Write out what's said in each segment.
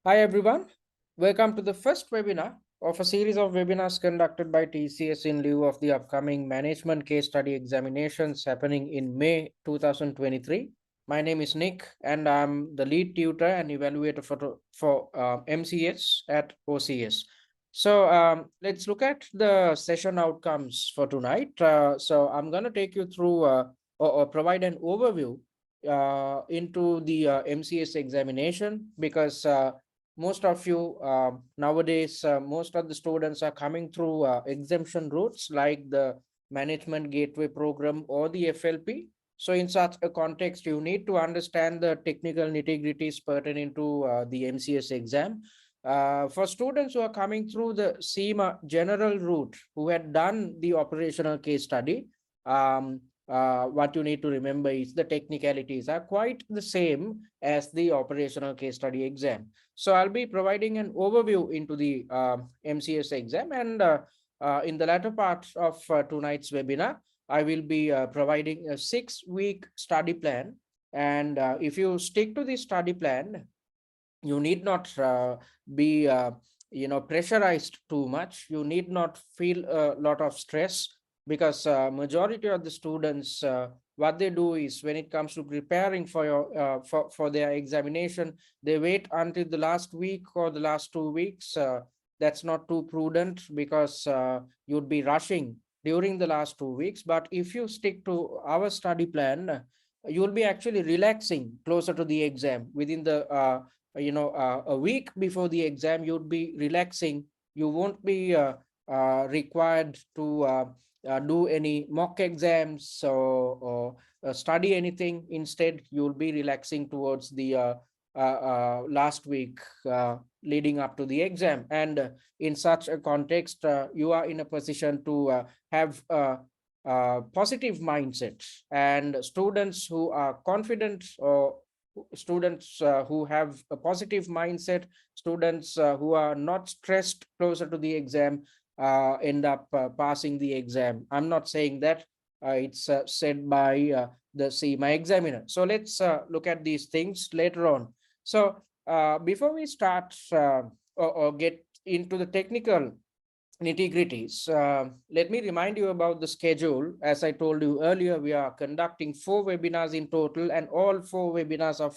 Hi everyone, welcome to the first webinar of a series of webinars conducted by TCS in lieu of the upcoming management case study examinations happening in May 2023. My name is Nick and I'm the lead tutor and evaluator for MCS at OCS. So let's look at the session outcomes for tonight. So I'm going to take you through or provide an overview into the MCS examination because most of you nowadays, most of the students are coming through exemption routes like the Management Gateway Program or the FLP. So in such a context, you need to understand the technical nitty-gritties pertaining to the MCS exam. For students who are coming through the CIMA general route, who had done the operational case study, what you need to remember is the technicalities are quite the same as the operational case study exam. So I'll be providing an overview into the MCS exam, and in the latter part of tonight's webinar, I will be providing a 6-week study plan. And if you stick to the study plan, you need not be pressurized too much. You need not feel a lot of stress because majority of the students what they do is when it comes to preparing for your for their examination, they wait until the last week or the last 2 weeks. That's not too prudent because you'd be rushing during the last 2 weeks. But if you stick to our study plan, you'll be actually relaxing closer to the exam within the a week before the exam. You'd be relaxing. You won't be required to do any mock exams or study anything. Instead, you'll be relaxing towards the last week leading up to the exam. And in such a context, you are in a position to have a positive mindset. And students who are confident, or students who have a positive mindset, students who are not stressed closer to the exam, end up passing the exam. I'm not saying that. It's said by the CIMA examiner. So let's look at these things later on. So before we start or get into the technical nitty-gritties, let me remind you about the schedule. As I told you earlier, we are conducting 4 webinars in total, and all 4 webinars are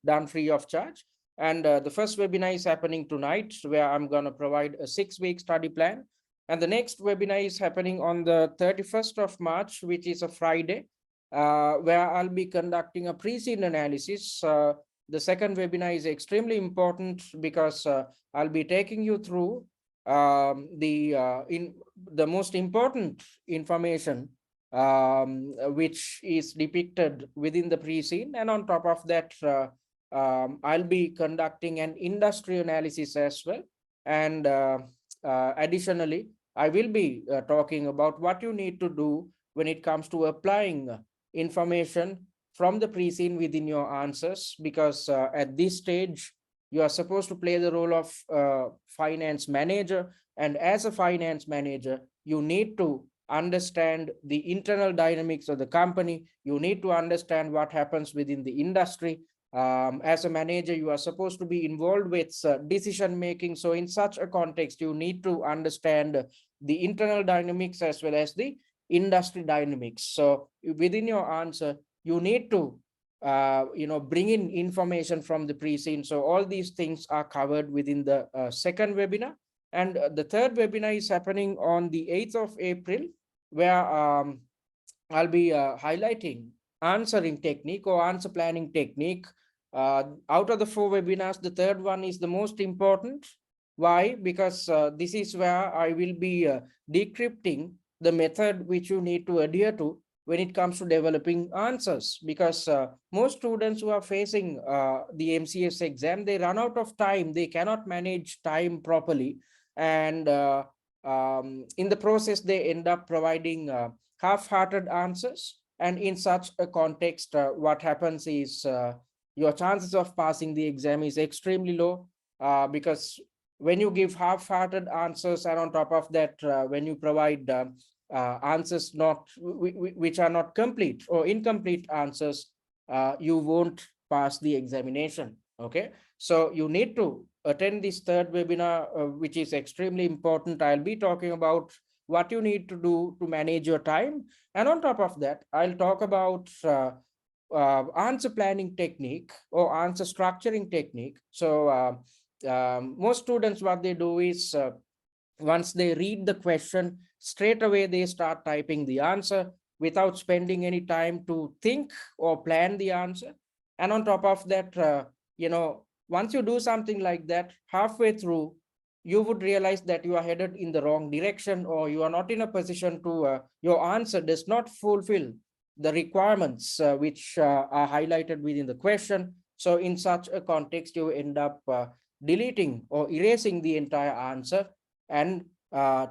done free of charge. And the first webinar is happening tonight, where I'm going to provide a 6-week study plan. And the next webinar is happening on the 31st of March, which is a Friday, where I'll be conducting a pre-scene analysis. The second webinar is extremely important because I'll be taking you through the most important information which is depicted within the pre-scene. And on top of that, I'll be conducting an industry analysis as well. And additionally, I will be talking about what you need to do when it comes to applying information from the pre-scene within your answers, because at this stage, you are supposed to play the role of finance manager. And as a finance manager, you need to understand the internal dynamics of the company. You need to understand what happens within the industry. As a manager, you are supposed to be involved with decision making. So in such a context, you need to understand the internal dynamics as well as the industry dynamics. So within your answer, you need to bring in information from the pre-scene. So all these things are covered within the second webinar. And the third webinar is happening on the 8th of April, where I'll be highlighting answering technique or answer planning technique. Out of the 4 webinars, the third one is the most important. Why? Because this is where I will be decrypting the method which you need to adhere to when it comes to developing answers. Because most students who are facing the MCS exam, they run out of time. They cannot manage time properly. And in the process, they end up providing half-hearted answers. And in such a context, what happens is your chances of passing the exam is extremely low, because when you give half-hearted answers, and on top of that, when you provide answers which are not complete or incomplete answers, you won't pass the examination. Okay, so you need to attend this third webinar, which is extremely important. I'll be talking about what you need to do to manage your time. And on top of that, I'll talk about answer planning technique or answer structuring technique. So most students, what they do is once they read the question, straight away they start typing the answer without spending any time to think or plan the answer. And on top of that, once you do something like that, halfway through, you would realize that you are headed in the wrong direction, or you are not in a position to, your answer does not fulfill the requirements which are highlighted within the question. So in such a context, you end up deleting or erasing the entire answer and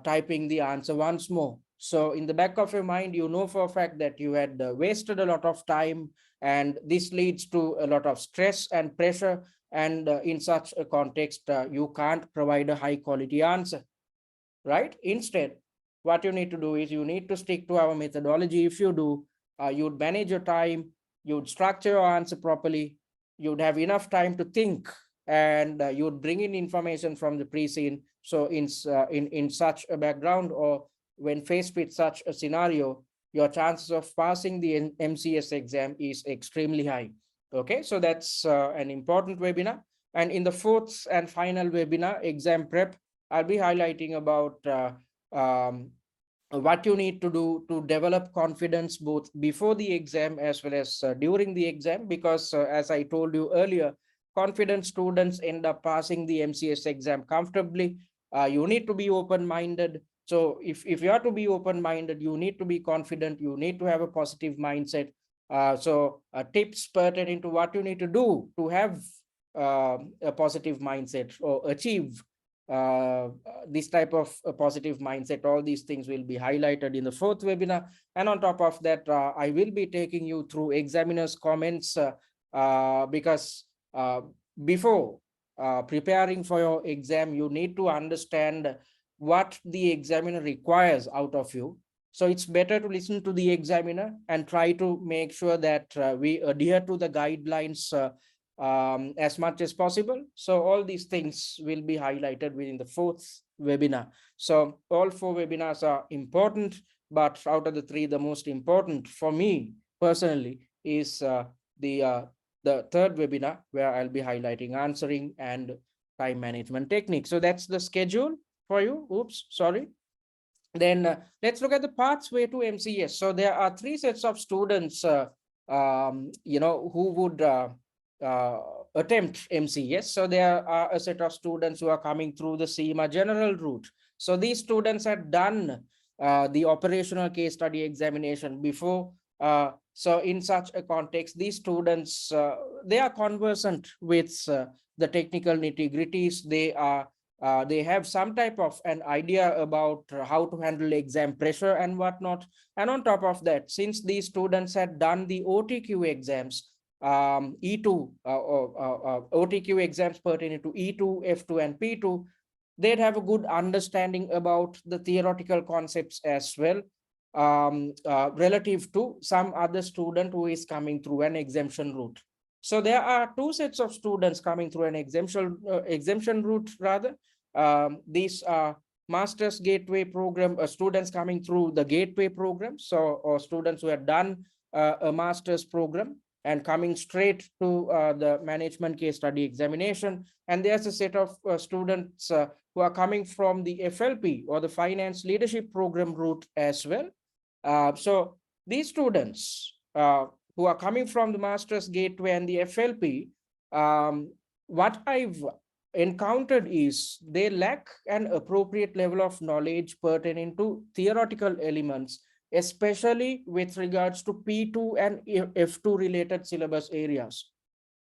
typing the answer once more. So in the back of your mind, you know for a fact that you had wasted a lot of time, and this leads to a lot of stress and pressure. And in such a context, you can't provide a high quality answer, right? Instead, what you need to do is you need to stick to our methodology. If you do, you'd manage your time, you'd structure your answer properly, you'd have enough time to think, and you'd bring in information from the pre-scene. So in such a background, or when faced with such a scenario, your chances of passing the MCS exam is extremely high. Okay, so that's an important webinar. And in the fourth and final webinar, exam prep, I'll be highlighting about what you need to do to develop confidence both before the exam as well as during the exam, because as I told you earlier, confident students end up passing the MCS exam comfortably. You need to be open-minded. So if you are to be open-minded, you need to be confident, you need to have a positive mindset. Tips pertaining to what you need to do to have a positive mindset or achieve this type of positive mindset, all these things will be highlighted in the fourth webinar. And on top of that, I will be taking you through examiners comments, because before preparing for your exam, you need to understand what the examiner requires out of you. So it's better to listen to the examiner and try to make sure that we adhere to the guidelines as much as possible. So all these things will be highlighted within the fourth webinar. So all four webinars are important, but out of the three, the most important for me personally is the third webinar, where I'll be highlighting answering and time management techniques. So that's the schedule for you. Oops, sorry. Then let's look at the pathway to MCS. So there are three sets of students, who would uh, attempt MCS. So there are a set of students who are coming through the CIMA general route. So these students had done the operational case study examination before. So in such a context, these students, they are conversant with the technical nitty-gritties. They have some type of an idea about how to handle exam pressure and whatnot. And on top of that, since these students had done the OTQ exams, E2, OTQ exams pertaining to E2, F2, and P2, they'd have a good understanding about the theoretical concepts as well, relative to some other student who is coming through an exemption route. So there are two sets of students coming through an exemption route rather. These are master's gateway program, students coming through the gateway program. So, or students who have done a master's program and coming straight to the management case study examination. And there's a set of students who are coming from the FLP or the finance leadership program route as well. So these students who are coming from the master's gateway and the FLP, what I've encountered is they lack an appropriate level of knowledge pertaining to theoretical elements, especially with regards to P2 and F2 related syllabus areas.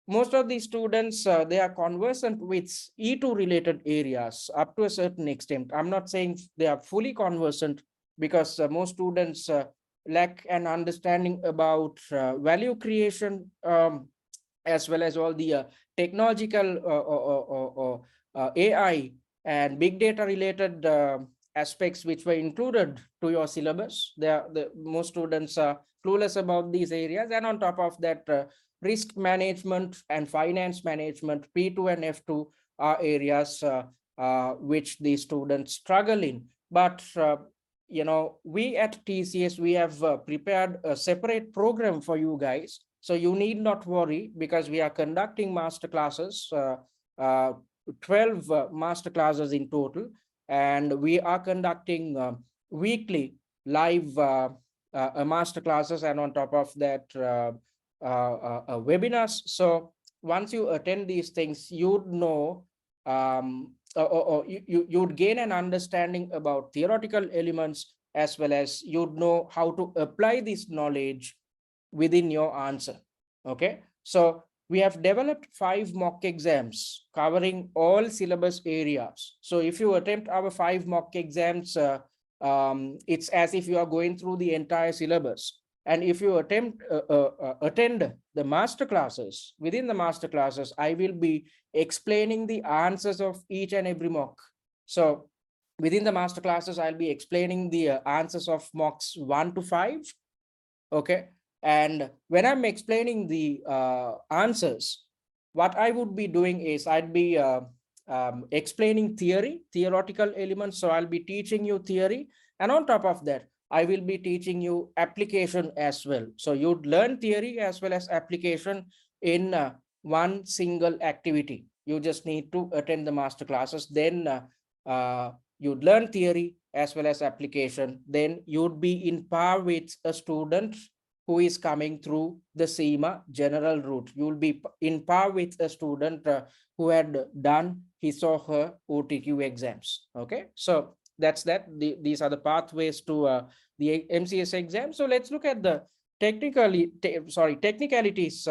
Most of these students, they are conversant with E2 related areas up to a certain extent. I'm not saying they are fully conversant, because most students lack an understanding about value creation, as well as all the technological AI and big data related aspects which were included to your syllabus. Most students are clueless about these areas, and on top of that, risk management and finance management, P2 and F2 are areas which the students struggle in. But we at TCS, we have prepared a separate program for you guys. So you need not worry, because we are conducting master classes, 12 master classes in total, and we are conducting weekly live master classes, and on top of that webinars. So once you attend these things, you'd know or you'd gain an understanding about theoretical elements, as well as you'd know how to apply this knowledge within your answer. Okay, so we have developed 5 mock exams covering all syllabus areas. So if you attempt our 5 mock exams, it's as if you are going through the entire syllabus. And if you attend the master classes, within the master classes, I will be explaining the answers of each and every mock. So within the master classes, I'll be explaining the answers of mocks 1 to 5. Okay, and when I'm explaining the answers, what I would be doing is I'd be explaining theoretical elements. So I'll be teaching you theory, and on top of that, I will be teaching you application as well. So you'd learn theory as well as application in one single activity. You just need to attend the master classes. Then you'd learn theory as well as application. Then you'd be in par with a student who is coming through the CIMA general route. You'll be in par with a student who had done his or her OTQ exams. Okay, so that's that. These are the pathways to the MCS exam. So let's look at the technicalities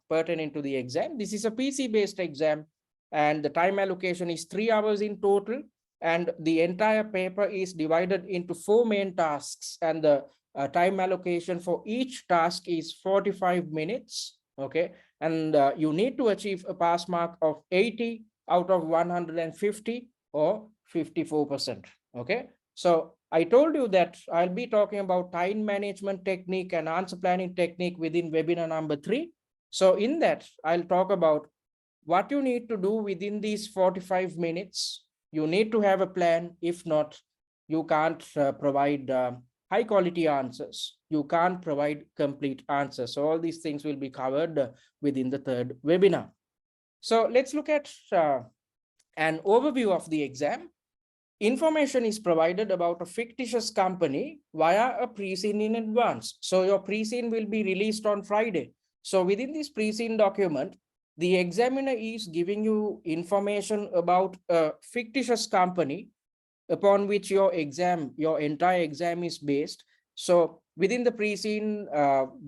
pertaining to the exam. This is a PC-based exam, and the time allocation is 3 hours in total, and the entire paper is divided into 4 main tasks, and the time allocation for each task is 45 minutes. Okay, and you need to achieve a pass mark of 80 out of 150, or 54%. Okay, so I told you that I'll be talking about time management technique and answer planning technique within webinar number 3. So in that, I'll talk about what you need to do within these 45 minutes. You need to have a plan. If not, you can't provide high quality answers. You can't provide complete answers. So all these things will be covered within the 3rd webinar. So let's look at an overview of the exam. Information is provided about a fictitious company via a pre-scene in advance. So your pre-scene will be released on Friday. So within this pre-scene document, the examiner is giving you information about a fictitious company upon which your entire exam is based. So within the pre-scene,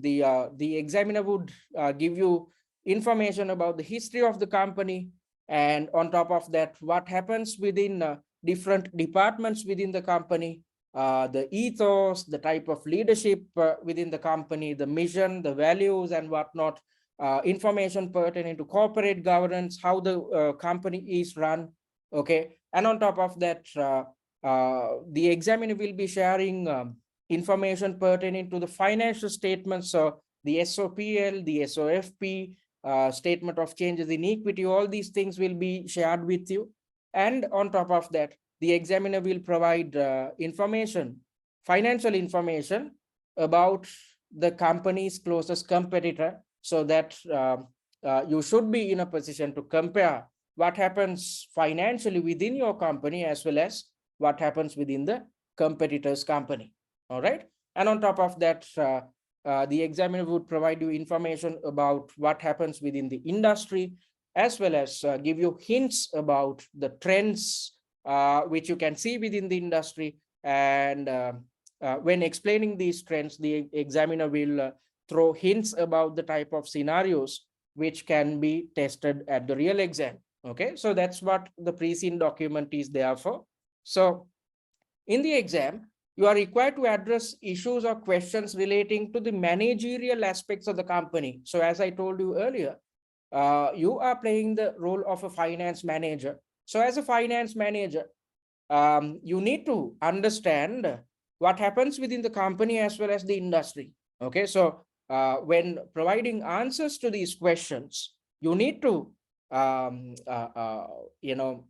the examiner would give you information about the history of the company, and on top of that, what happens within different departments within the company, the ethos, the type of leadership within the company, the mission, the values, and whatnot. Information pertaining to corporate governance, how the company is run. Okay, and on top of that, the examiner will be sharing information pertaining to the financial statements, so the SOPL, the SOFP, statement of changes in equity. All these things will be shared with you. And on top of that, the examiner will provide financial information about the company's closest competitor, so that you should be in a position to compare what happens financially within your company as well as what happens within the competitor's company. All right. And on top of that, the examiner would provide you information about what happens within the industry, as well as give you hints about the trends which you can see within the industry. And when explaining these trends, the examiner will throw hints about the type of scenarios which can be tested at the real exam. Okay, so that's what the pre-scene document is there for. So in the exam, you are required to address issues or questions relating to the managerial aspects of the company. So as I told you earlier, you are playing the role of a finance manager. So as a finance manager, you need to understand what happens within the company as well as the industry. Okay, so when providing answers to these questions, you need to, you know,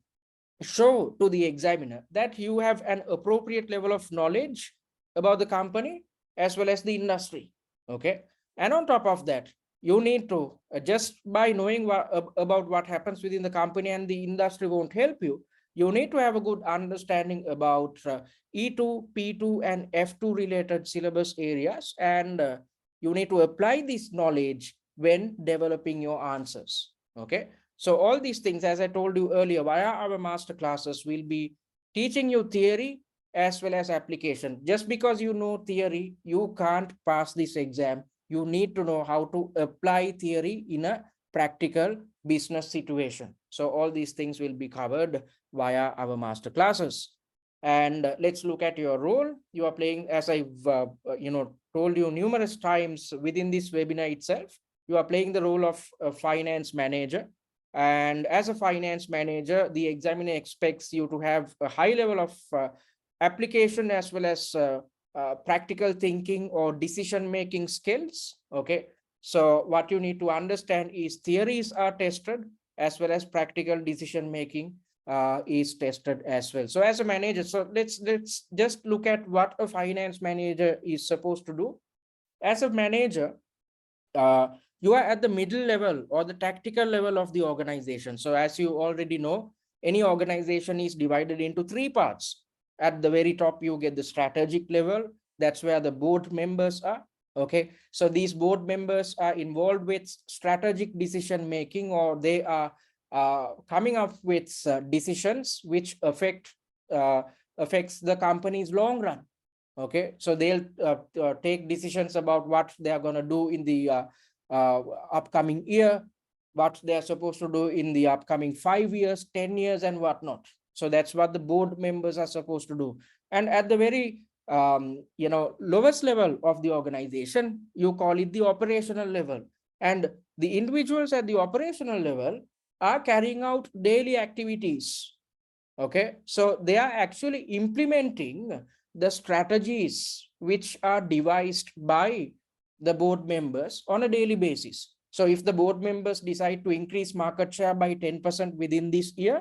show to the examiner that you have an appropriate level of knowledge about the company as well as the industry. Okay. And on top of that, you need to, just by knowing about what happens within the company and the industry won't help you. You need to have a good understanding about E2, P2, and F2 related syllabus areas. And you need to apply this knowledge when developing your answers. Okay. So all these things, as I told you earlier, via our master classes, will be teaching you theory as well as application. Just because you know theory, you can't pass this exam. You need to know how to apply theory in a practical business situation. So all these things will be covered via our master classes. And let's look at your role. You are playing, as I've told you numerous times within this webinar itself, you are playing the role of a finance manager. And as a finance manager, the examiner expects you to have a high level of application as well as practical thinking or decision making skills. Okay. So what you need to understand is theories are tested as well as practical decision making is tested as well. So as a manager, so let's just look at what a finance manager is supposed to do. As a manager, you are at the middle level or the tactical level of the organization. So as you already know, any organization is divided into three parts. At the very top, you get the strategic level. That's where the board members are. Okay. So these board members are involved with strategic decision making, or they are coming up with decisions which affects the company's long run. Okay. So they'll take decisions about what they are going to do in the upcoming year, what they are supposed to do in the upcoming 5 years, 10 years, and whatnot. So that's what the board members are supposed to do. And at the very lowest level of the organization, you call it the operational level. And the individuals at the operational level are carrying out daily activities. Okay. So they are actually implementing the strategies which are devised by the board members on a daily basis. So if the board members decide to increase market share by 10% within this year,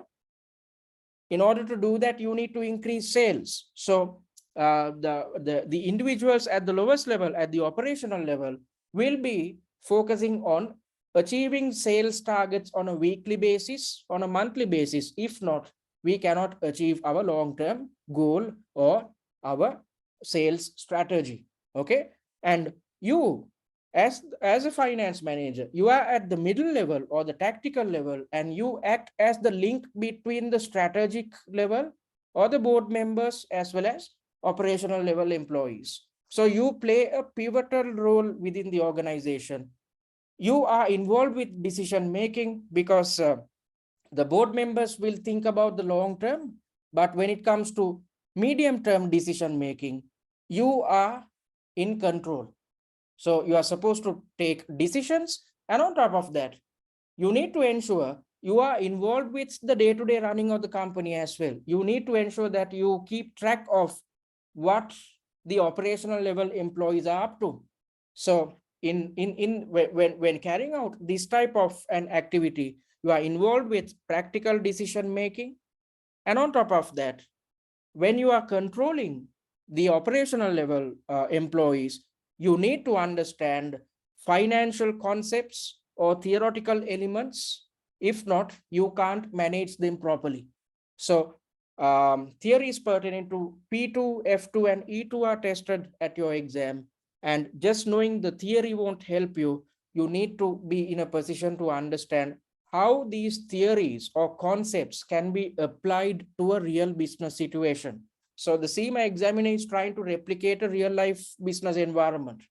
in order to do that, you need to increase sales. So the individuals at the lowest level, at the operational level, will be focusing on achieving sales targets on a weekly basis, on a monthly basis. If not, we cannot achieve our long-term goal or our sales strategy. Okay. And you, as a finance manager, you are at the middle level or the tactical level, and you act as the link between the strategic level or the board members as well as operational level employees. So you play a pivotal role within the organization. You are involved with decision making because the board members will think about the long term, but when it comes to medium term decision making, you are in control. So you are supposed to take decisions, and on top of that, you need to ensure you are involved with the day-to-day running of the company as well. You need to ensure that you keep track of what the operational level employees are up to. So when carrying out this type of an activity, you are involved with practical decision making. And on top of that, when you are controlling the operational level employees, you need to understand financial concepts or theoretical elements. If not, you can't manage them properly. So theories pertaining to P2, F2, and E2 are tested at your exam. And just knowing the theory won't help you. You need to be in a position to understand how these theories or concepts can be applied to a real business situation. So the CIMA examiner is trying to replicate a real life business environment.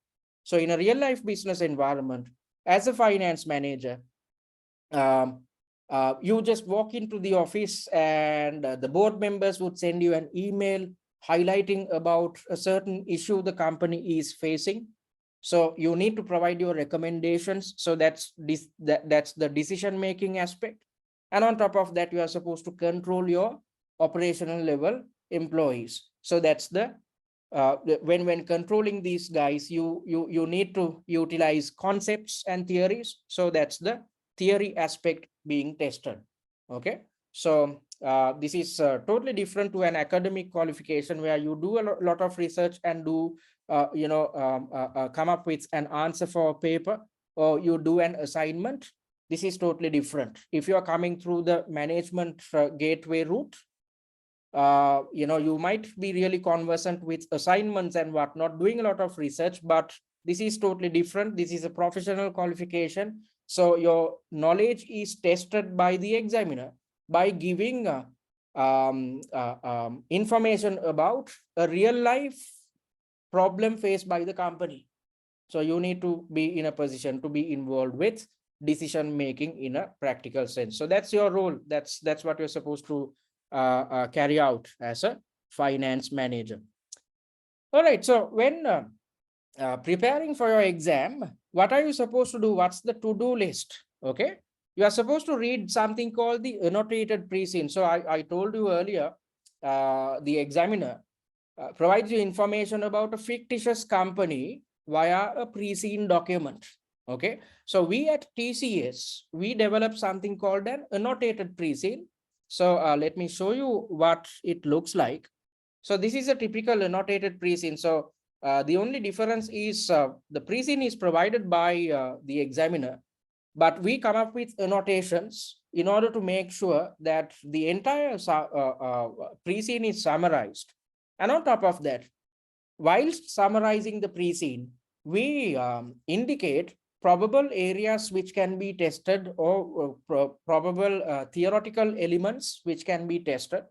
So in a real life business environment, as a finance manager, you just walk into the office, and the board members would send you an email highlighting about a certain issue the company is facing. So you need to provide your recommendations. So that's the decision making aspect. And on top of that, you are supposed to control your operational level employees. So that's the when controlling these guys, you need to utilize concepts and theories. So that's the theory aspect being tested. Okay, so this is totally different to an academic qualification where you do a lot of research and do come up with an answer for a paper, or you do an assignment. This is totally different. If you are coming through the management gateway route, you might be really conversant with assignments and whatnot, doing a lot of research, but this is totally different. This is a professional qualification. So your knowledge is tested by the examiner by giving information about a real life problem faced by the company. So you need to be in a position to be involved with decision making in a practical sense. So that's your role. That's what you're supposed to carry out as a finance manager. All right. So when preparing for your exam, what are you supposed to do? What's the to-do list? Okay. You are supposed to read something called the annotated pre-scene. So I told you earlier, the examiner provides you information about a fictitious company via a pre-scene document. Okay, so we at TCS, we develop something called an annotated pre-scene. So let me show you what it looks like. So this is a typical annotated pre-scene. So the only difference is the pre-scene is provided by the examiner, but we come up with annotations in order to make sure that the entire pre-scene is summarized. And on top of that, whilst summarizing the pre-scene, we indicate probable areas which can be tested, or probable theoretical elements which can be tested.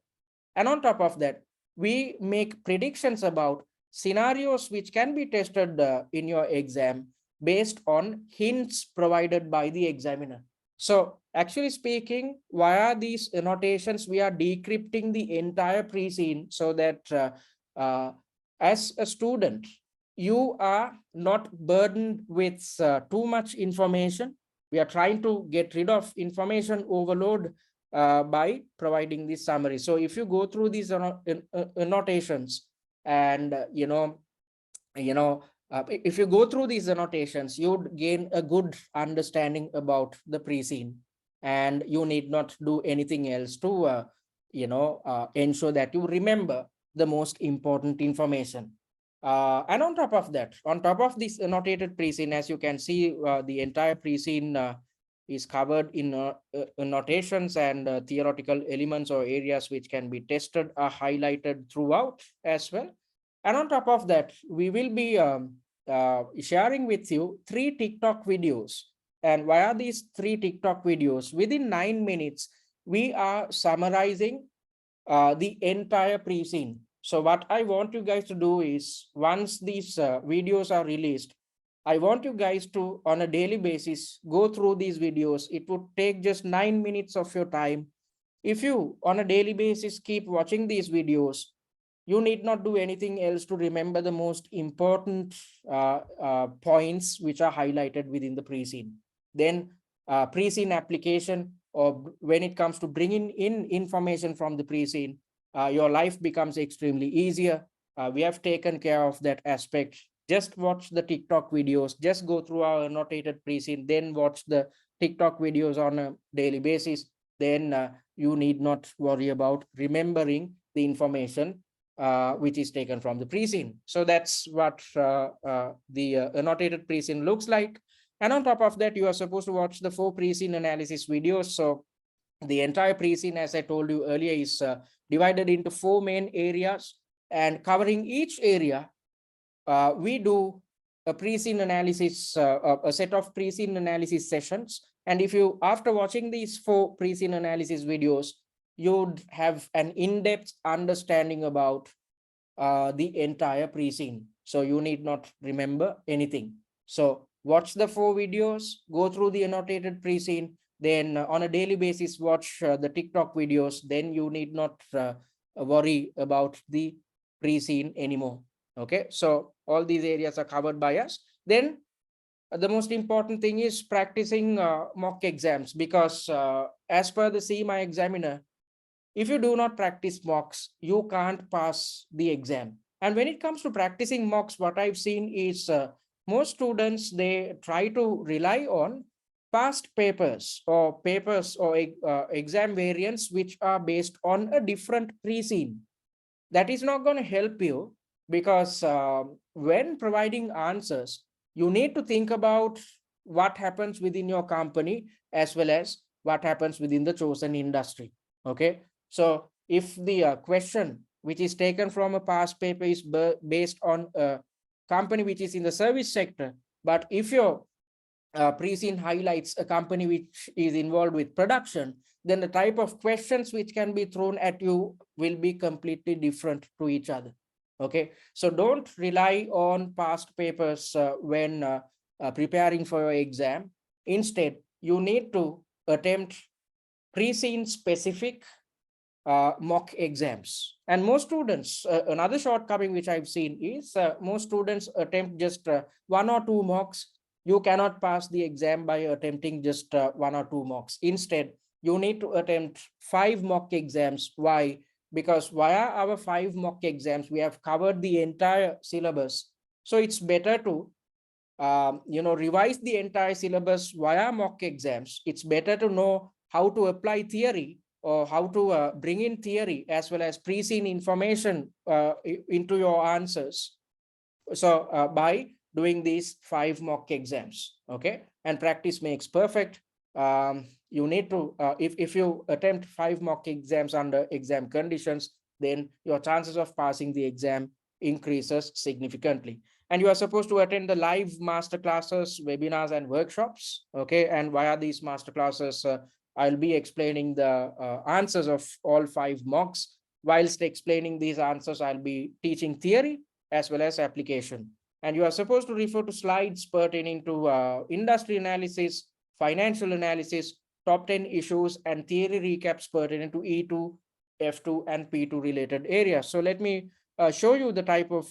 And on top of that, we make predictions about scenarios which can be tested in your exam based on hints provided by the examiner. So actually speaking, via these annotations, we are decrypting the entire pre-scene so that as a student, you are not burdened with too much information. We are trying to get rid of information overload by providing this summary. So if you go through these annotations and if you go through these annotations, you'd gain a good understanding about the pre-scene, and you need not do anything else to ensure that you remember the most important information. And on top of that, on top of this annotated pre-scene, as you can see, the entire pre-scene is covered in annotations, and theoretical elements or areas which can be tested are highlighted throughout as well. And on top of that, we will be sharing with you 3 TikTok videos. And via these 3 TikTok videos, within 9 minutes, we are summarizing the entire pre-scene. So what I want you guys to do is, once these videos are released, I want you guys to, on a daily basis, go through these videos. It would take just 9 minutes of your time. If you, on a daily basis, keep watching these videos, you need not do anything else to remember the most important points which are highlighted within the pre-scene. Then pre-scene application, or when it comes to bringing in information from the pre-scene, your life becomes extremely easier. We have taken care of that aspect. Just watch the TikTok videos, just go through our annotated pre-scene, then watch the TikTok videos on a daily basis. Then you need not worry about remembering the information which is taken from the pre-scene. So that's what the annotated pre-scene looks like. And on top of that, you are supposed to watch the 4 pre-scene analysis videos. So the entire pre-scene, as I told you earlier, is divided into 4 main areas, and covering each area, we do a pre-scene analysis, a set of pre-scene analysis sessions. And if you, after watching these 4 pre-scene analysis videos, you'd have an in-depth understanding about the entire pre-scene. So you need not remember anything. So watch the 4 videos, go through the annotated pre-scene, then on a daily basis, watch the TikTok videos. Then you need not worry about the pre-scene anymore. Okay, so all these areas are covered by us. Then the most important thing is practicing mock exams, because as per the CIMA examiner, if you do not practice mocks, you can't pass the exam. And when it comes to practicing mocks, what I've seen is most students, they try to rely on past papers or exam variants which are based on a different pre-scene. That is not going to help you, because when providing answers, you need to think about what happens within your company as well as what happens within the chosen industry. Okay, so if the question which is taken from a past paper is based on a company which is in the service sector, but if your pre-scene highlights a company which is involved with production, then the type of questions which can be thrown at you will be completely different to each other. Okay, so don't rely on past papers when preparing for your exam. Instead, you need to attempt pre-scene specific mock exams. And most students, another shortcoming which I've seen is most students attempt just one or two mocks. You cannot pass the exam by attempting just one or two mocks. Instead, you need to attempt 5 mock exams. Why? Because via our 5 mock exams, we have covered the entire syllabus. So it's better to revise the entire syllabus via mock exams. It's better to know how to apply theory, or how to bring in theory as well as pre-seen information into your answers. So by doing these 5 mock exams, okay, and practice makes perfect. You need to, if you attempt 5 mock exams under exam conditions, then your chances of passing the exam increases significantly. And you are supposed to attend the live master classes, webinars, and workshops. Okay, and via these master classes, I'll be explaining the answers of all 5 mocks. Whilst explaining these answers, I'll be teaching theory as well as application. And you are supposed to refer to slides pertaining to industry analysis, financial analysis, top 10 issues, and theory recaps pertaining to E2, F2, and P2 related areas. So let me show you the type of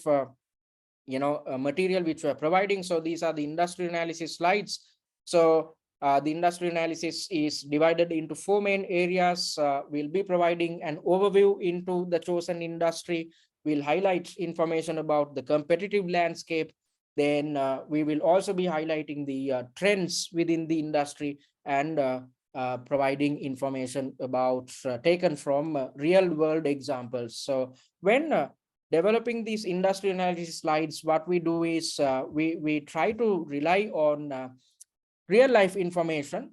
material which we are providing. So these are the industry analysis slides. So the industry analysis is divided into 4 main areas. We'll be providing an overview into the chosen industry. We'll highlight information about the competitive landscape. Then we will also be highlighting the trends within the industry, and providing information about taken from real world examples. So when developing these industry analysis slides, what we do is we try to rely on real life information.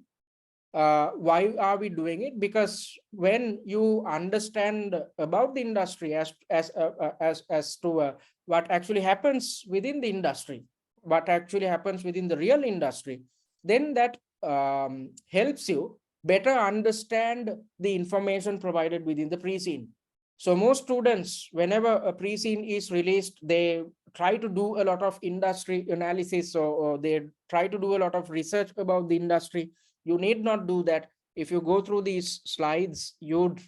Why are we doing it? Because when you understand about the industry as to what actually happens within the industry, what actually happens within the real industry, then that helps you better understand the information provided within the pre-scene. So most students, whenever a pre-scene is released, they try to do a lot of industry analysis, or they try to do a lot of research about the industry. You need not do that. If you go through these slides, you'd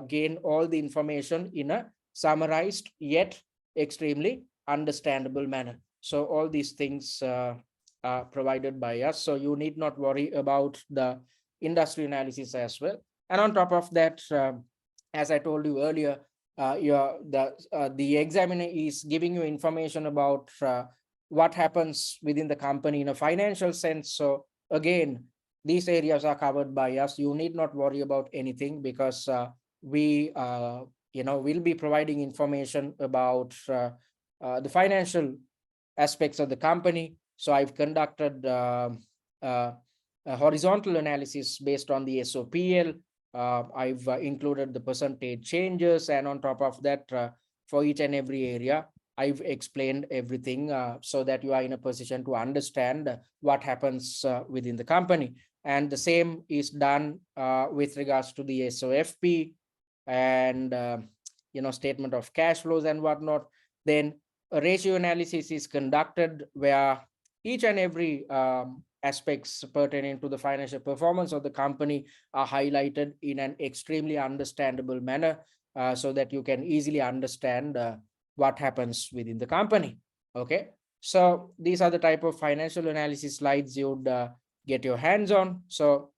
gain all the information in a summarized yet extremely understandable manner. So all these things are provided by us. So you need not worry about the industry analysis as well. And on top of that, as I told you earlier, the examiner is giving you information about what happens within the company in a financial sense. So again, these areas are covered by us. You need not worry about anything, because we will be providing information about the financial aspects of the company. So I've conducted a horizontal analysis based on the SOPL. I've included the percentage changes, and on top of that, for each and every area, I've explained everything so that you are in a position to understand what happens within the company. And the same is done with regards to the SOFP and statement of cash flows and whatnot. Then a ratio analysis is conducted where each and every aspects pertaining to the financial performance of the company are highlighted in an extremely understandable manner, so that you can easily understand what happens within the company. Okay, so these are the type of financial analysis slides you'd get your hands on. So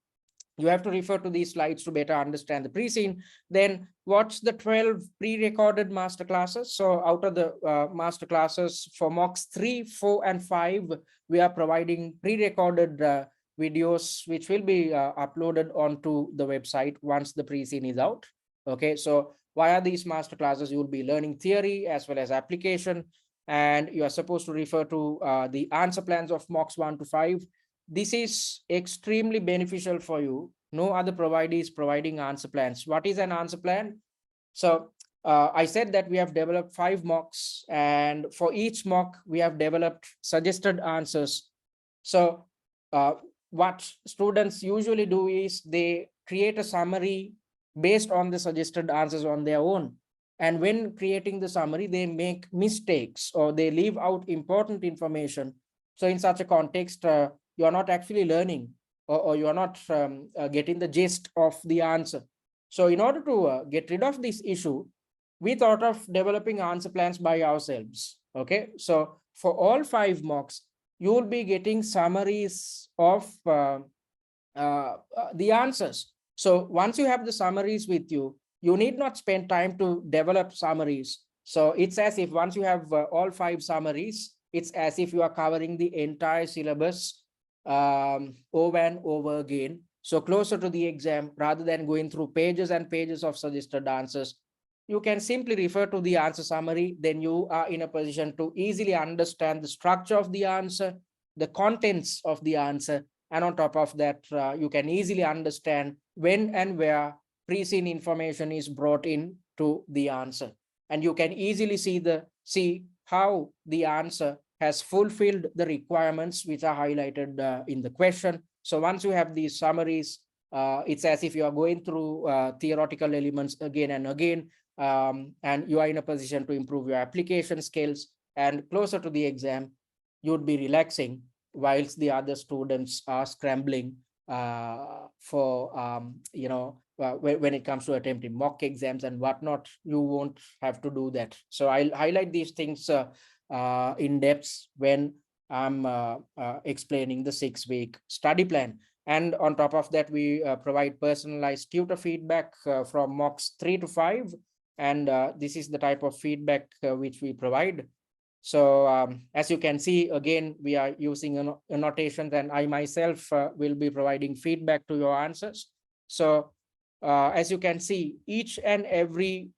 You have to refer to these slides to better understand the pre-scene. Then watch the 12 pre-recorded master classes. So out of the master classes for mocks 3, 4, and 5, we are providing pre-recorded videos which will be uploaded onto the website once the pre-scene is out. Okay, so via these master classes, you will be learning theory as well as application, and you are supposed to refer to the answer plans of mocks 1 to 5. This is extremely beneficial for you. No other provider is providing answer plans. What is an answer plan? So I said that we have developed 5 mocks, and for each mock, we have developed suggested answers. So uh, what students usually do is they create a summary based on the suggested answers on their own. And when creating the summary, they make mistakes or they leave out important information. So in such a context, you are not actually learning, or you are not getting the gist of the answer. So in order to get rid of this issue, we thought of developing answer plans by ourselves. Okay, so for all 5 mocks, you will be getting summaries of the answers. So once you have the summaries with you, you need not spend time to develop summaries. So it's as if once you have all 5 summaries, it's as if you are covering the entire syllabus over and over again. So closer to the exam, rather than going through pages and pages of suggested answers, you can simply refer to the answer summary. Then you are in a position to easily understand the structure of the answer, the contents of the answer, and on top of that, you can easily understand when and where pre-seen information is brought in to the answer. And you can easily see how the answer has fulfilled the requirements which are highlighted in the question. So once you have these summaries, it's as if you are going through theoretical elements again and again, and you are in a position to improve your application skills. And closer to the exam, you'd be relaxing whilst the other students are scrambling for when it comes to attempting mock exams and whatnot. You won't have to do that. So I'll highlight these things in depth when I'm explaining the 6-week study plan. And on top of that, we provide personalized tutor feedback from mocks 3 to 5. And this is the type of feedback which we provide. So as you can see, again, we are using annotations, and I myself will be providing feedback to your answers. So as you can see, each and every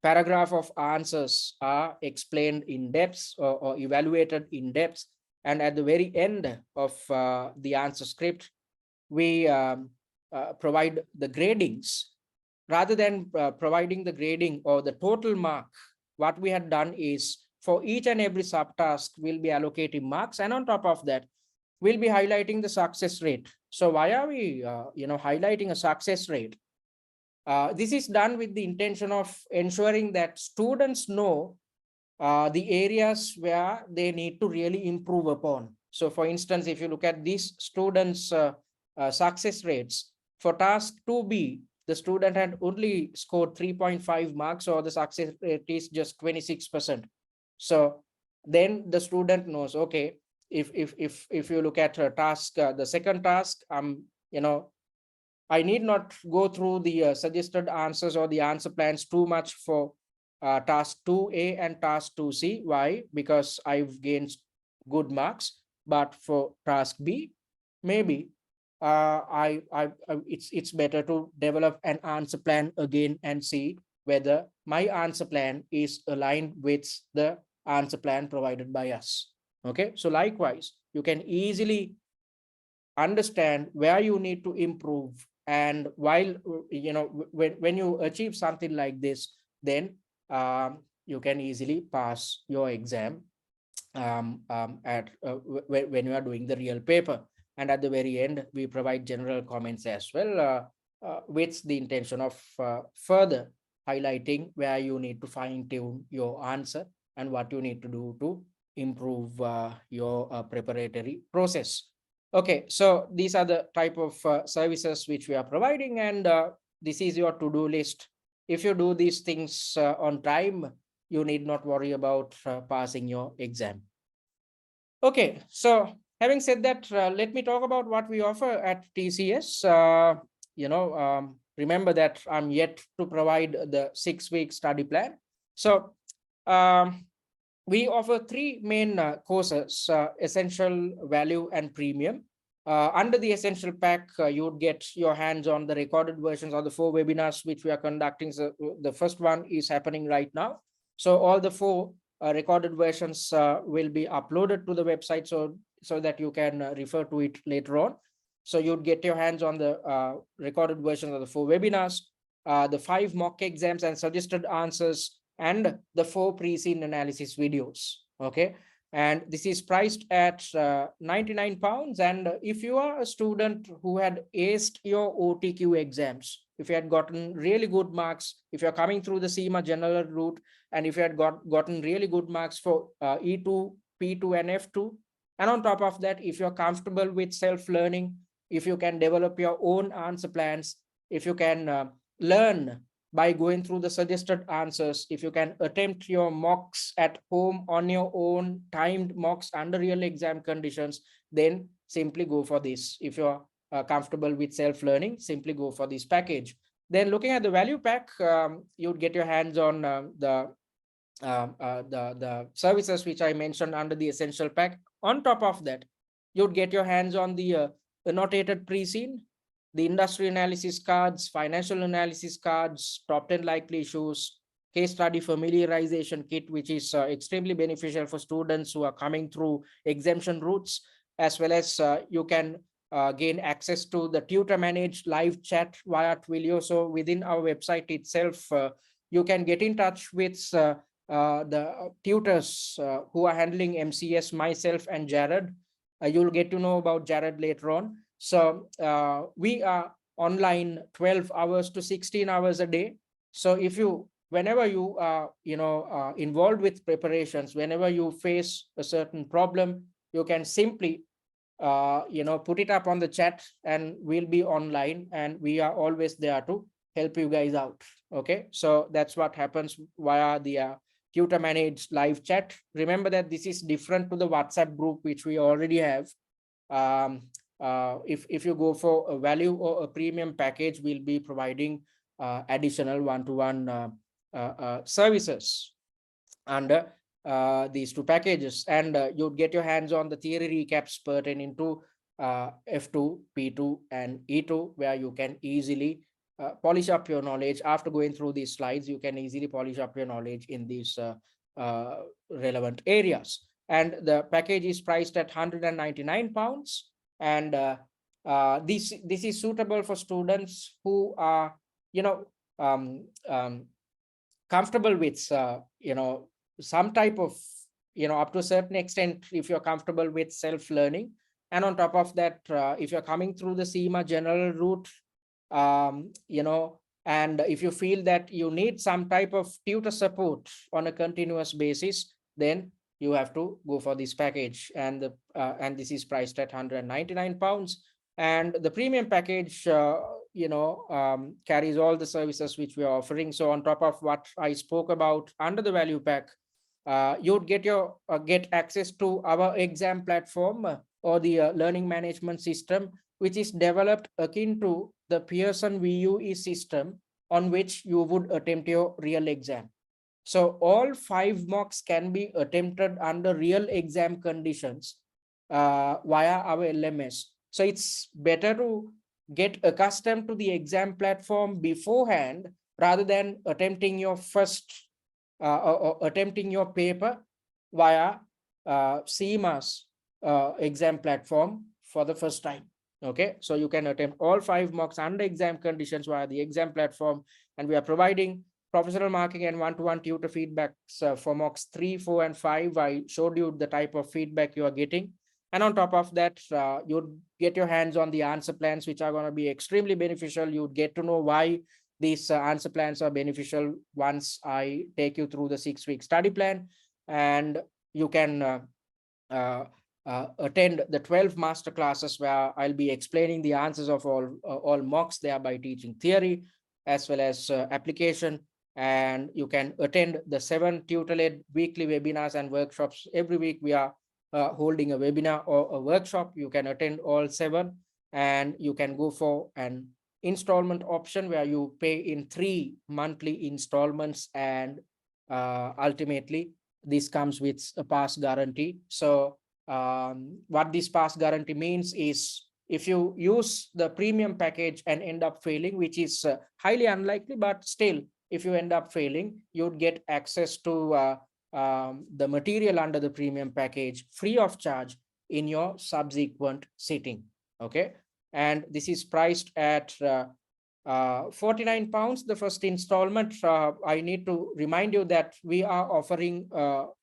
paragraph of answers are explained in depth, or evaluated in depth. And at the very end of the answer script, we provide the gradings. Rather than providing the grading or the total mark, what we had done is for each and every subtask, we'll be allocating marks. And on top of that, we'll be highlighting the success rate. So why are we highlighting a success rate? This is done with the intention of ensuring that students know the areas where they need to really improve upon. So for instance, if you look at these students' success rates, for task 2B, the student had only scored 3.5 marks, or the success rate is just 26%. So then the student knows, okay, if you look at task, the second task, I need not go through the suggested answers or the answer plans too much for task 2A and task 2C. Why? Because I've gained good marks. But for task B, maybe it's better to develop an answer plan again and see whether my answer plan is aligned with the answer plan provided by us. Okay, so likewise, you can easily understand where you need to improve. And while when you achieve something like this, then you can easily pass your exam when you are doing the real paper. And at the very end, we provide general comments as well, with the intention of further highlighting where you need to fine tune your answer and what you need to do to improve your preparatory process. Okay, so these are the type of services which we are providing, and this is your to-do list. If you do these things on time, you need not worry about passing your exam. Okay, so Having said that, let me talk about what we offer at TCS. Remember that I'm yet to provide the 6-week study plan. So um, we offer three main courses: essential, value, and premium. Under the essential pack, you would get your hands on the recorded versions of the 4 webinars which we are conducting. So the first one is happening right now. So all the 4 recorded versions will be uploaded to the website, so that you can refer to it later on. So you'd get your hands on the recorded versions of the 4 webinars, the 5 mock exams and suggested answers, and the 4 pre-scene analysis videos. Okay. And this is priced at 99 pounds. And if you are a student who had aced your OTQ exams, if you had gotten really good marks, if you're coming through the CIMA general route, and if you had gotten really good marks for E2, P2, and F2, and on top of that, if you're comfortable with self-learning, if you can develop your own answer plans, if you can learn by going through the suggested answers, if you can attempt your mocks at home on your own, timed mocks under real exam conditions, then simply go for this. If you're comfortable with self-learning, simply go for this package. Then looking at the value pack, you'd get your hands on the services which I mentioned under the essential pack. On top of that, you'd get your hands on the annotated pre-scene, the industry analysis cards, financial analysis cards, top 10 likely issues, case study familiarization kit, which is extremely beneficial for students who are coming through exemption routes, as well as you can gain access to the tutor managed live chat via Twilio. So within our website itself, you can get in touch with the tutors who are handling MCS, myself and Jared. You'll get to know about Jared later on. So we are online 12 hours to 16 hours a day. So if you, whenever you are, involved with preparations, whenever you face a certain problem, you can simply, put it up on the chat and we'll be online and we are always there to help you guys out. Okay. So that's what happens via the tutor managed live chat. Remember that this is different to the WhatsApp group, which we already have. If you go for a value or a premium package, we'll be providing additional one-to-one services under these 2 packages, and you'd get your hands on the theory recaps pertaining to F2, P2, and E2, where you can easily polish up your knowledge. After going through these slides, you can easily polish up your knowledge in these relevant areas. And the package is priced at 199 pounds. And this is suitable for students who are, comfortable with, some type of, up to a certain extent, if you're comfortable with self-learning. And on top of that, if you're coming through the CIMA general route, and if you feel that you need some type of tutor support on a continuous basis, then you have to go for this package. And this is priced at 199 pounds. And the premium package, carries all the services which we are offering. So on top of what I spoke about under the value pack, you'd get access to our exam platform or the learning management system, which is developed akin to the Pearson VUE system on which you would attempt your real exam. So all 5 mocks can be attempted under real exam conditions via our LMS. So it's better to get accustomed to the exam platform beforehand rather than attempting your first or attempting your paper via CIMA's exam platform for the first time. Okay, so you can attempt all 5 mocks under exam conditions via the exam platform, and we are providing professional marking and one-to-one tutor feedbacks for mocks 3, 4, and 5. I showed you the type of feedback you are getting. And on top of that, you'd get your hands on the answer plans, which are going to be extremely beneficial. You'd get to know why these answer plans are beneficial once I take you through the 6-week study plan. And you can attend the 12 master classes where I'll be explaining the answers of all mocks, thereby teaching theory as well as application. And you can attend the 7 tutor-led weekly webinars and workshops every week. We are holding a webinar or a workshop, you can attend all 7, and you can go for an installment option where you pay in 3 monthly installments, and ultimately this comes with a pass guarantee. So what this pass guarantee means is, if you use the premium package and end up failing, which is highly unlikely, but still, if you end up failing, you'd get access to the material under the premium package free of charge in your subsequent sitting. Okay, and this is priced at 49 pounds, the first installment. I need to remind you that we are offering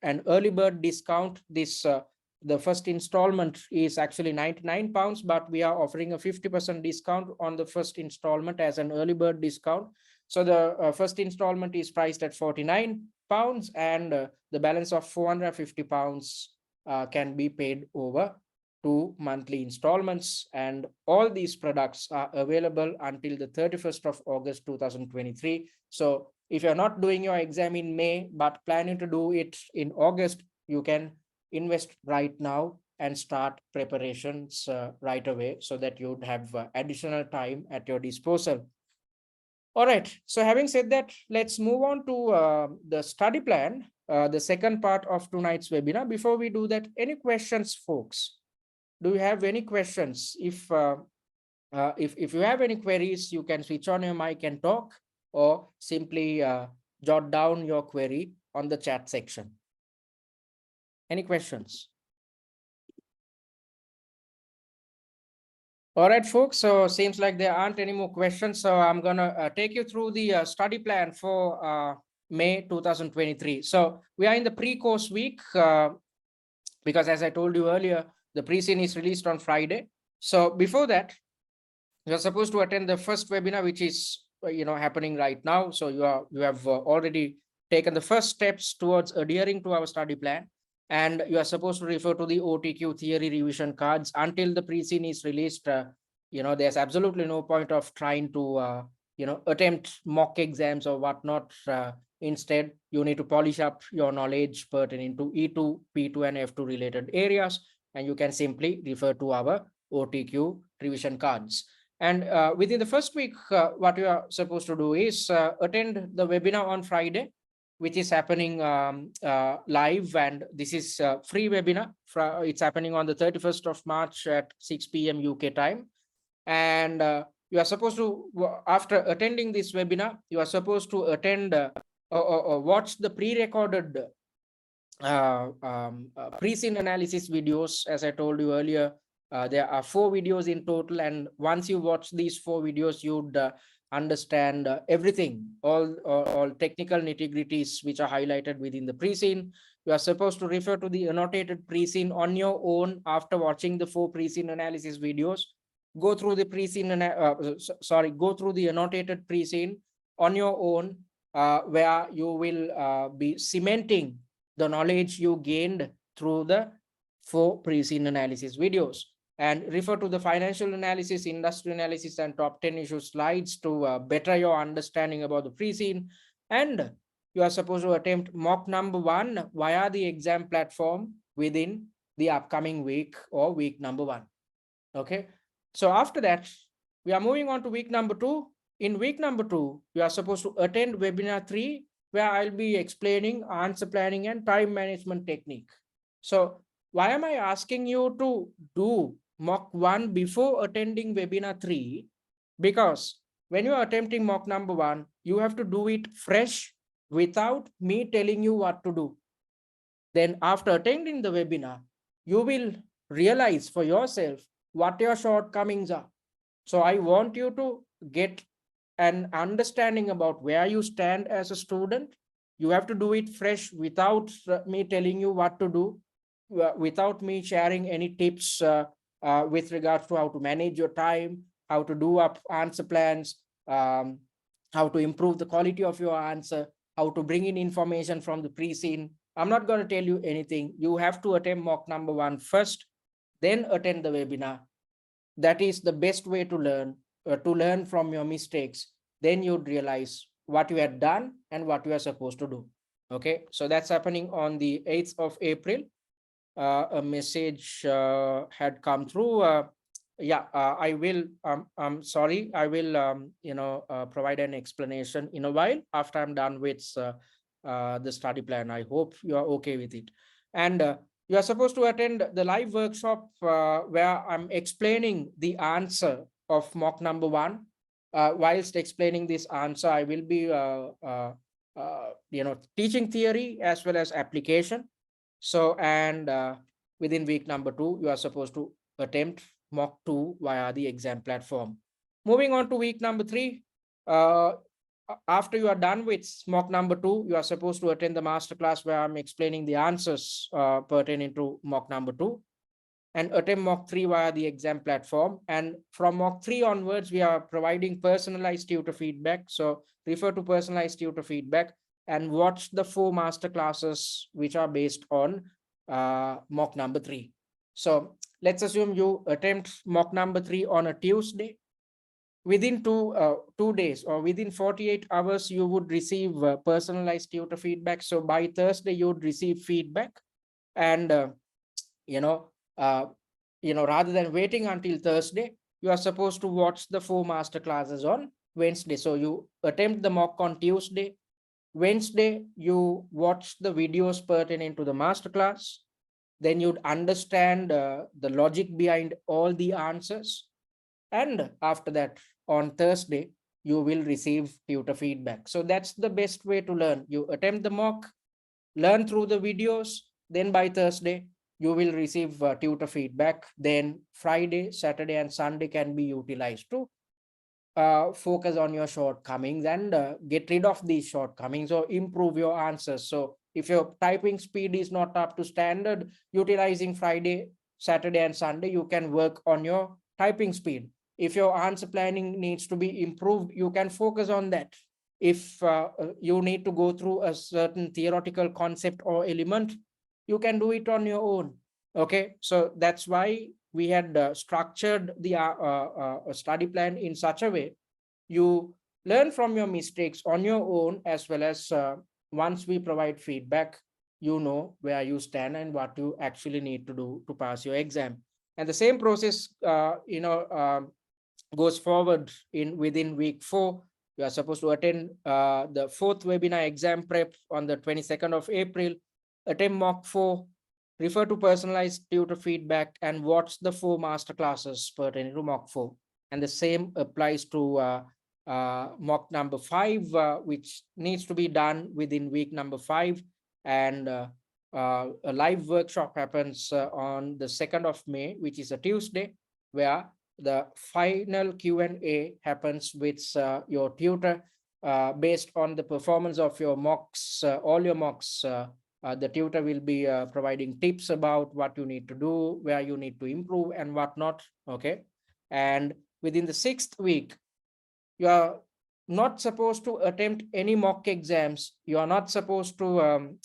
an early bird discount. The first installment is actually 99 pounds, but we are offering a 50% discount on the first installment as an early bird discount. So the first installment is priced at 49 pounds, and the balance of 450 pounds can be paid over 2 monthly installments. And all these products are available until the 31st of August 2023. So if you're not doing your exam in May but planning to do it in August, you can invest right now and start preparations right away, so that you'd have additional time at your disposal. All right, so having said that, let's move on to the study plan, the second part of tonight's webinar. Before we do that, any questions, folks? Do you have any questions? If you have any queries, you can switch on your mic and talk, or simply jot down your query on the chat section. Any questions? All right, folks, so seems like there aren't any more questions. So I'm gonna take you through the study plan for May 2023. So we are in the pre-course week, because as I told you earlier, the pre-scene is released on Friday. So before that, you're supposed to attend the first webinar, which is happening right now. So you have already taken the first steps towards adhering to our study plan, and you are supposed to refer to the OTQ theory revision cards until the pre-scene is released. There's absolutely no point of trying to attempt mock exams or whatnot. Instead, you need to polish up your knowledge pertaining to E2, P2, and F2 related areas, and you can simply refer to our OTQ revision cards. And within the first week, what you are supposed to do is attend the webinar on Friday, which is happening live, and this is a free webinar. It's happening on the 31st of March at 6 p.m. UK time. And you are supposed to, after attending this webinar, you are supposed to attend or watch the pre-recorded pre-scene analysis videos. As I told you earlier, there are 4 videos in total, and once you watch these 4 videos, you'd understand everything, all technical nitty-gritties which are highlighted within the pre-scene. You are supposed to refer to the annotated pre-scene on your own after watching the 4 pre-scene analysis videos. Go through the pre-scene, go through the annotated pre-scene on your own, where you will be cementing the knowledge you gained through the 4 pre-scene analysis videos, and refer to the financial analysis, industry analysis, and top 10 issue slides to better your understanding about the pre-scene. And you are supposed to attempt mock number 1 via the exam platform within the upcoming week, or week number 1. Okay, so after that, we are moving on to week number 2. In week number 2, you are supposed to attend webinar 3, where I'll be explaining answer planning and time management technique. So why am I asking you to do mock 1 before attending webinar 3? Because when you are attempting mock number 1, you have to do it fresh without me telling you what to do. Then after attending the webinar, you will realize for yourself what your shortcomings are. So I want you to get an understanding about where you stand as a student. You have to do it fresh without me telling you what to do, without me sharing any tips with regards to how to manage your time, how to do up answer plans, how to improve the quality of your answer, how to bring in information from the pre-scene. I'm not going to tell you anything. You have to attempt mock number 1 first, then attend the webinar. That is the best way to learn from your mistakes. Then you'd realize what you had done and what you are supposed to do. Okay, so that's happening on the 8th of April. a message had come through. Yeah, I will. I'm sorry. I will, provide an explanation in a while after I'm done with the study plan. I hope you are okay with it. And you are supposed to attend the live workshop where I'm explaining the answer of mock number one. Whilst explaining this answer, I will be, teaching theory as well as application. So, and within week number two, you are supposed to attempt mock two via the exam platform. Moving on to week number three, uh, after you are done with mock number two, you are supposed to attend the masterclass where I'm explaining the answers pertaining to mock number two, and attempt mock 3 via the exam platform. And from mock 3 onwards, we are providing personalized tutor feedback. So refer to personalized tutor feedback and watch the 4 master classes which are based on mock number 3. So let's assume you attempt mock number 3 on a Tuesday. Within 2 days or within 48 hours, you would receive personalized tutor feedback. So by Thursday, you would receive feedback. And you know, uh, rather than waiting until Thursday, you are supposed to watch the 4 master classes on Wednesday. So you attempt the mock on Tuesday. Wednesday, you watch the videos pertaining to the master class. Then you'd understand the logic behind all the answers. And after that, on Thursday, you will receive tutor feedback. So that's the best way to learn. You attempt the mock, learn through the videos, then by Thursday, you will receive tutor feedback. Then Friday, Saturday, and Sunday can be utilized to focus on your shortcomings and get rid of these shortcomings or improve your answers. So if your typing speed is not up to standard, utilizing Friday, Saturday, and Sunday, you can work on your typing speed. If your answer planning needs to be improved, you can focus on that. If you need to go through a certain theoretical concept or element, you can do it on your own. Okay, so that's why we had structured the study plan in such a way you learn from your mistakes on your own, as well as once we provide feedback, you know where you stand and what you actually need to do to pass your exam. And the same process goes forward in within week 4. You are supposed to attend the 4th webinar exam prep on the 22nd of April, attempt mock 4, refer to personalized tutor feedback, and watch the 4 master classes pertaining to mock 4. And the same applies to mock number 5, which needs to be done within week number 5. And a live workshop happens on the 2nd of May, which is a Tuesday, where the final Q&A happens with your tutor based on the performance of your mocks, all your mocks. The tutor will be providing tips about what you need to do, where you need to improve, and whatnot. Okay. And within the 6th week, you are not supposed to attempt any mock exams. You are not supposed to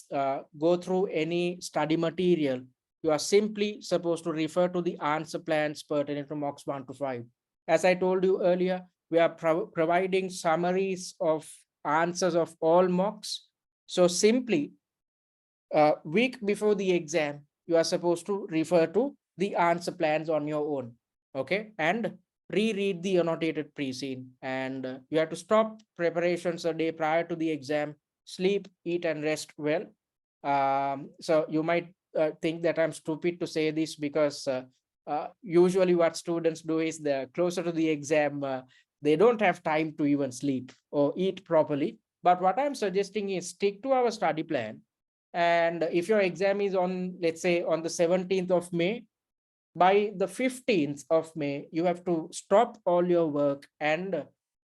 go through any study material. You are simply supposed to refer to the answer plans pertaining to mocks 1 to 5. As I told you earlier, we are providing summaries of answers of all mocks. So simply, week before the exam, you are supposed to refer to the answer plans on your own. Okay. And reread the annotated pre-scene. And you have to stop preparations a day prior to the exam, sleep, eat, and rest well. So you might think that I'm stupid to say this, because usually what students do is, the closer to the exam, they don't have time to even sleep or eat properly. But what I'm suggesting is, stick to our study plan. And if your exam is on, let's say, on the 17th of May, by the 15th of May, you have to stop all your work and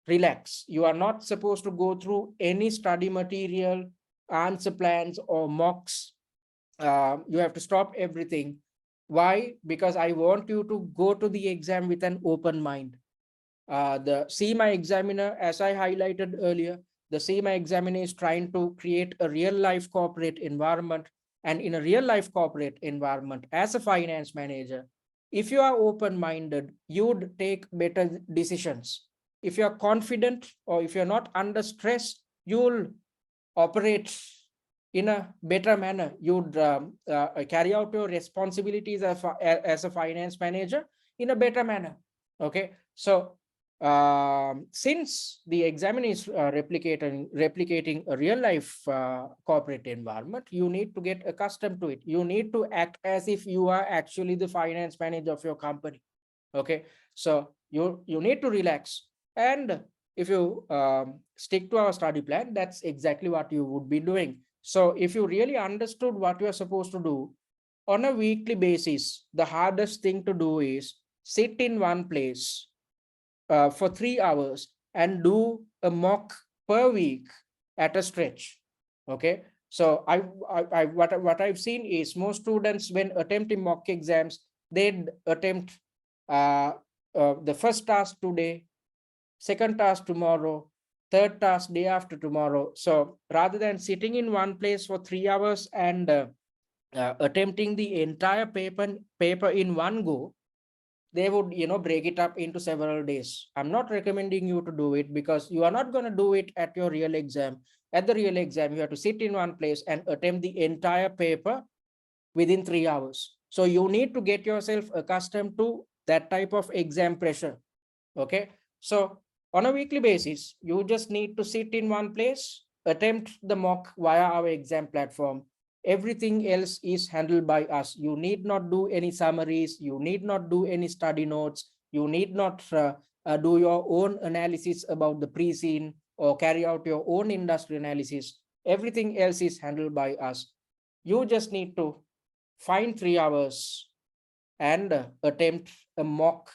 relax. You are not supposed to go through any study material, answer plans, or mocks. You have to stop everything. Why? Because I want you to go to the exam with an open mind. The CIMA examiner, as I highlighted earlier, the CIMA examiner is trying to create a real life corporate environment. And in a real life corporate environment, as a finance manager, if you are open-minded, you would take better decisions. If you are confident, or if you're not under stress, you'll operate in a better manner. You'd carry out your responsibilities as a finance manager in a better manner. Okay, so since the exam is replicating a real life corporate environment, you need to get accustomed to it. You need to act as if you are actually the finance manager of your company. Okay, so you need to relax, and if you stick to our study plan, that's exactly what you would be doing. So if you really understood what you are supposed to do on a weekly basis, the hardest thing to do is sit in one place for 3 hours and do a mock per week at a stretch. Okay, so what I've seen is most students, when attempting mock exams, they'd attempt uh, the first task today, second task tomorrow, third task day after tomorrow. So rather than sitting in one place for 3 hours and attempting the entire paper in one go, they would break it up into several days. I'm not recommending you to do it, because you are not going to do it at your real exam. At the real exam, you have to sit in one place and attempt the entire paper within 3 hours. So you need to get yourself accustomed to that type of exam pressure. Okay, so on a weekly basis, you just need to sit in one place, attempt the mock via our exam platform. Everything else is handled by us. You need not do any summaries, you need not do any study notes, you need not do your own analysis about the pre-scene or carry out your own industry analysis. Everything else is handled by us. You just need to find 3 hours and attempt a mock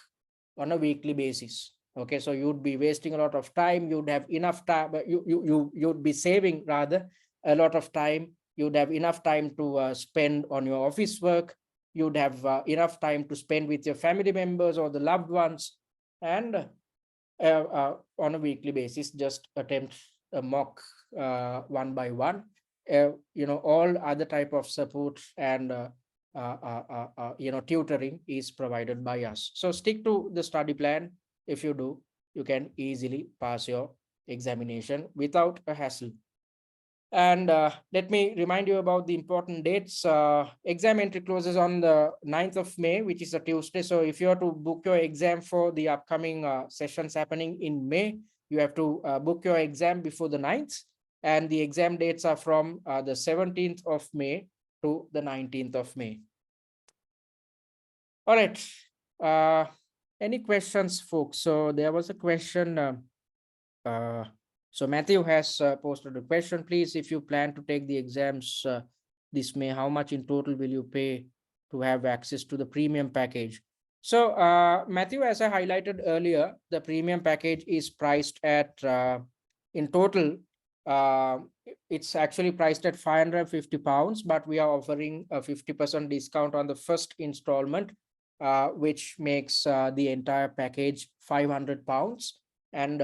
on a weekly basis. Okay, so you'd be wasting a lot of time. You'd have enough time, but you'd be saving rather a lot of time. You'd have enough time to spend on your office work. You'd have enough time to spend with your family members or the loved ones. And on a weekly basis, just attempt a mock one by one. All other type of support and tutoring is provided by us. So stick to the study plan. If you do, you can easily pass your examination without a hassle. And let me remind you about the important dates. Exam entry closes on the 9th of May, which is a Tuesday. So if you are to book your exam for the upcoming sessions happening in May, you have to book your exam before the 9th. And the exam dates are from the 17th of May to the 19th of May. All right. Any questions, folks? So there was a question. So Matthew has posted a question. Please, if you plan to take the exams this May, how much in total will you pay to have access to the premium package? So Matthew, as I highlighted earlier, the premium package is priced at, in total, it's actually priced at £550, but we are offering a 50% discount on the first installment, which makes the entire package £500. And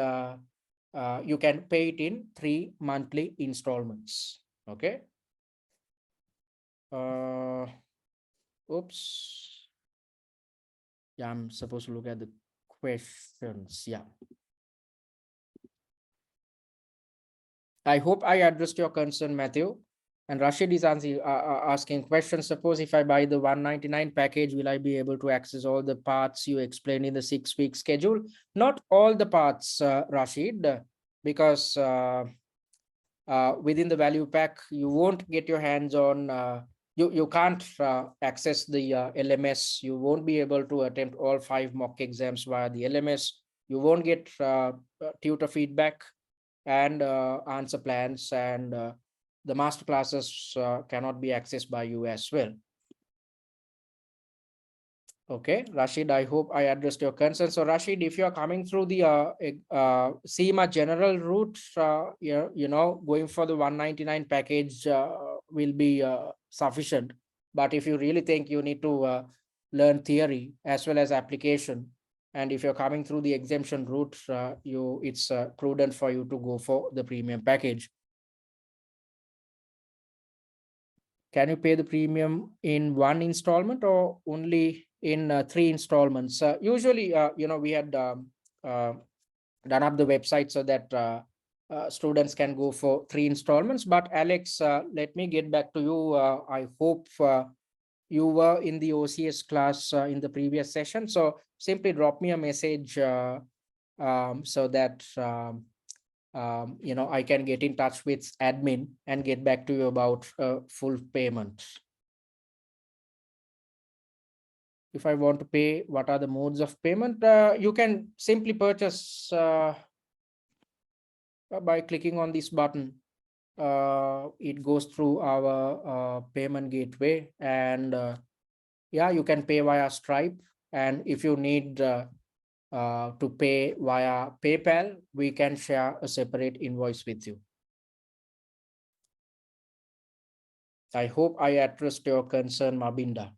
you can pay it in 3 monthly installments. Okay. Oops. Yeah, I'm supposed to look at the questions. Yeah. I hope I addressed your concern, Matthew. And Rashid is asking questions. Suppose if I buy the 199 package, will I be able to access all the parts you explained in the 6-week schedule? Not all the parts, Rashid, because within the value pack, you won't get your hands on, you can't access the LMS. You won't be able to attempt all 5 mock exams via the LMS. You won't get tutor feedback and answer plans, and the master classes cannot be accessed by you as well. Okay, Rashid, I hope I addressed your concern. So Rashid, if you're coming through the CIMA general route, going for the 199 package will be sufficient. But if you really think you need to learn theory as well as application, and if you're coming through the exemption route, it's prudent for you to go for the premium package. Can you pay the premium in 1 installment or only in 3 installments? Usually, we had done up the website so that students can go for 3 installments. But Alex, let me get back to you. I hope you were in the OCS class in the previous session. So simply drop me a message so that I can get in touch with admin and get back to you about full payment. If I want to pay, what are the modes of payment? You can simply purchase by clicking on this button. It goes through our payment gateway, and yeah, you can pay via Stripe. And if you need to pay via PayPal, we can share a separate invoice with you. I hope I addressed your concern, Mabinda.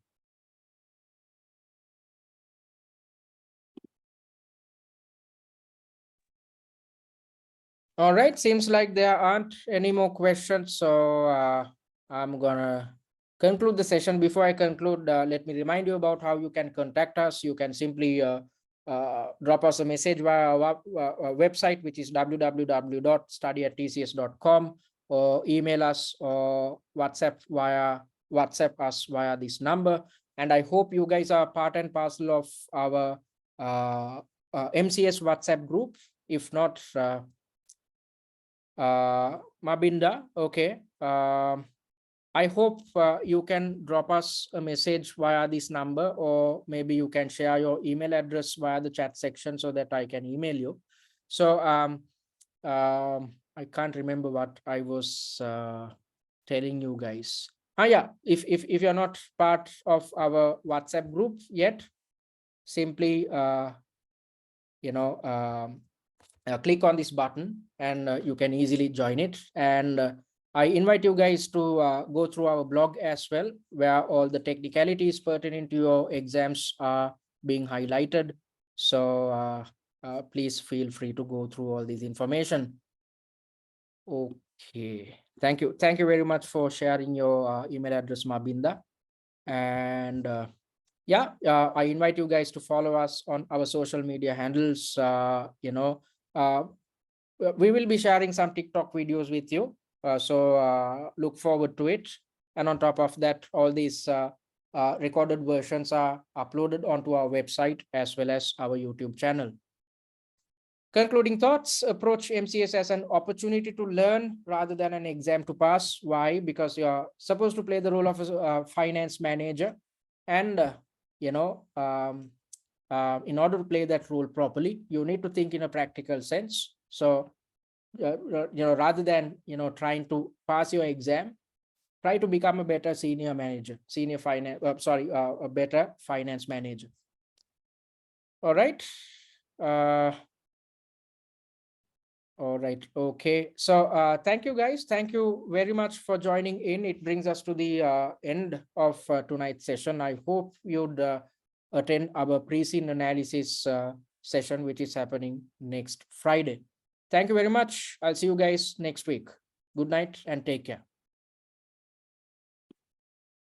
All right, seems like there aren't any more questions, so I'm gonna conclude the session. Before I conclude, let me remind you about how you can contact us. You can simply drop us a message via our website, which is www.study@tcs.com, or email us or WhatsApp us via this number. And I hope you guys are part and parcel of our MCS WhatsApp group. If not, Mabinda, okay. I hope you can drop us a message via this number, or maybe you can share your email address via the chat section so that I can email you. So I can't remember what I was telling you guys. Yeah, if you're not part of our WhatsApp group yet, simply click on this button and you can easily join it. And I invite you guys to go through our blog as well, where all the technicalities pertaining to your exams are being highlighted. So please feel free to go through all this information. Okay, thank you very much for sharing your email address, Mabinda. And yeah, I invite you guys to follow us on our social media handles. We will be sharing some TikTok videos with you. So look forward to it. And on top of that, all these recorded versions are uploaded onto our website as well as our YouTube channel. Concluding thoughts: approach MCS as an opportunity to learn rather than an exam to pass. Why? Because you're supposed to play the role of a finance manager. And, in order to play that role properly, you need to think in a practical sense. So, rather than, trying to pass your exam, try to become a better senior manager, a better finance manager. All right. All right. Okay. So thank you, guys. Thank you very much for joining in. It brings us to the end of tonight's session. I hope you'd attend our pre-scene analysis session, which is happening next Friday. Thank you very much. I'll see you guys next week. Good night and take care.